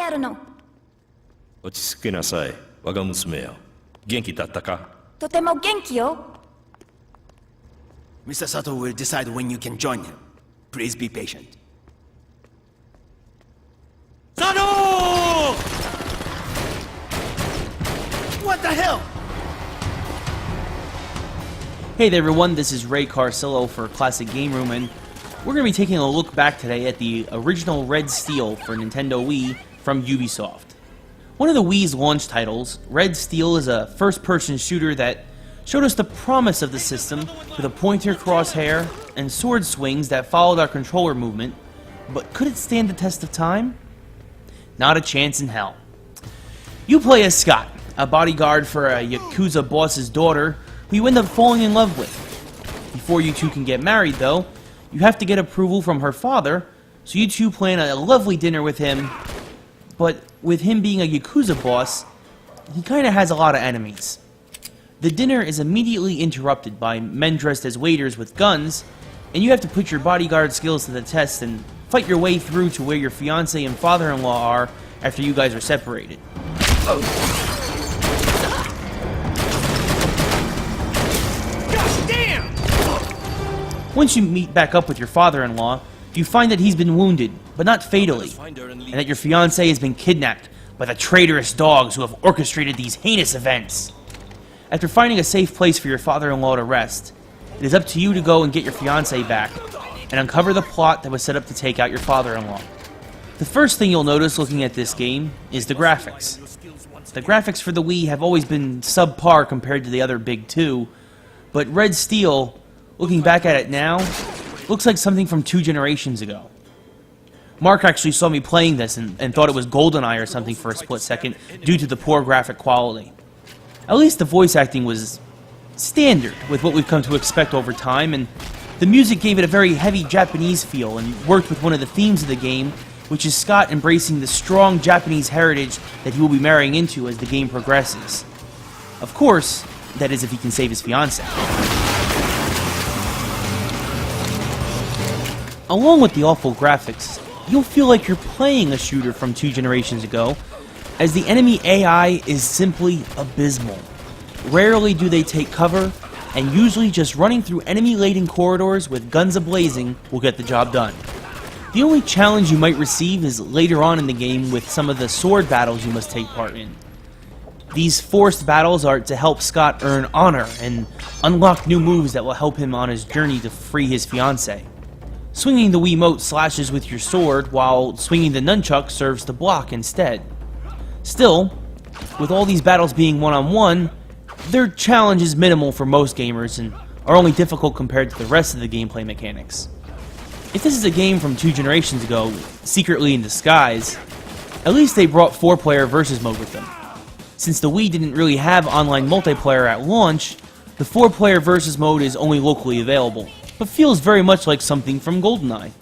えるの。落ち着きなさい、我が娘よ。元気だったか？とても元気よ。Mr. Sato will decide when you can join him. Please be patient. Sato! What the hell? Hey there everyone, this is Ray Carcillo for Classic Game Room, and we're going to be taking a look back today at the original Red Steel for Nintendo Wii from Ubisoft. One of the Wii's launch titles, Red Steel is a first-person shooter that showed us the promise of the system with a pointer crosshair and sword swings that followed our controller movement, but could it stand the test of time? Not a chance in hell. You play as Scott, a bodyguard for a Yakuza boss's daughter who you end up falling in love with. Before you two can get married, though, you have to get approval from her father, so you two plan a lovely dinner with him, but with him being a Yakuza boss, he kinda has a lot of enemies. The dinner is immediately interrupted by men dressed as waiters with guns, and you have to put your bodyguard skills to the test and fight your way through to where your fiancé and father-in-law are after you guys are separated. Once you meet back up with your father-in-law, you find that he's been wounded, but not fatally, and that your fiancé has been kidnapped by the traitorous dogs who have orchestrated these heinous events. After finding a safe place for your father-in-law to rest, it is up to you to go and get your fiancé back, and uncover the plot that was set up to take out your father-in-law. The first thing you'll notice looking at this game is the graphics. The graphics for the Wii have always been subpar compared to the other big two, but Red Steel, looking back at it now, looks like something from 2 generations ago. Mark actually saw me playing this and thought it was GoldenEye or something for a split second due to the poor graphic quality. At least the voice acting was standard with what we've come to expect over time, and the music gave it a very heavy Japanese feel and worked with one of the themes of the game, which is Scott embracing the strong Japanese heritage that he will be marrying into as the game progresses. Of course, that is if he can save his fiancée. Along with the awful graphics, you'll feel like you're playing a shooter from 2 generations ago, as the enemy AI is simply abysmal. Rarely do they take cover, and usually just running through enemy-laden corridors with guns a-blazing will get the job done. The only challenge you might receive is later on in the game with some of the sword battles you must take part in. These forced battles are to help Scott earn honor and unlock new moves that will help him on his journey to free his fiancée. Swinging the Wiimote slashes with your sword, while swinging the nunchuck serves to block instead. Still, with all these battles being one-on-one, their challenge is minimal for most gamers and are only difficult compared to the rest of the gameplay mechanics. If this is a game from 2 generations ago, secretly in disguise, at least they brought 4-player versus mode with them. Since the Wii didn't really have online multiplayer at launch, the 4-player versus mode is only locally available, but feels very much like something from GoldenEye.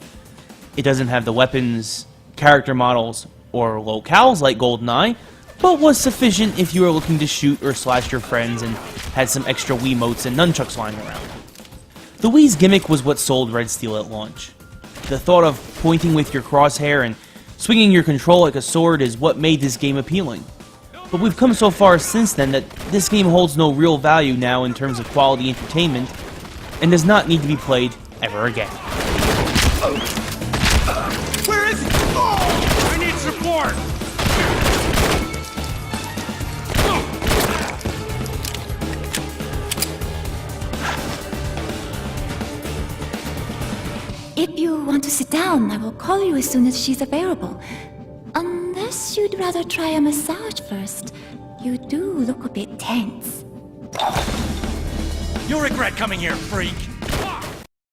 It doesn't have the weapons, character models, or locales like GoldenEye, but was sufficient if you were looking to shoot or slash your friends and had some extra Wiimotes and nunchucks lying around. The Wii's gimmick was what sold Red Steel at launch. The thought of pointing with your crosshair and swinging your control like a sword is what made this game appealing. But we've come so far since then that this game holds no real value now in terms of quality entertainment, and does not need to be played ever again. Where is he? Oh, I need support! If you want to sit down, I will call you as soon as she's available. Unless you'd rather try a massage first. You do look a bit tense. You'll regret coming here, freak!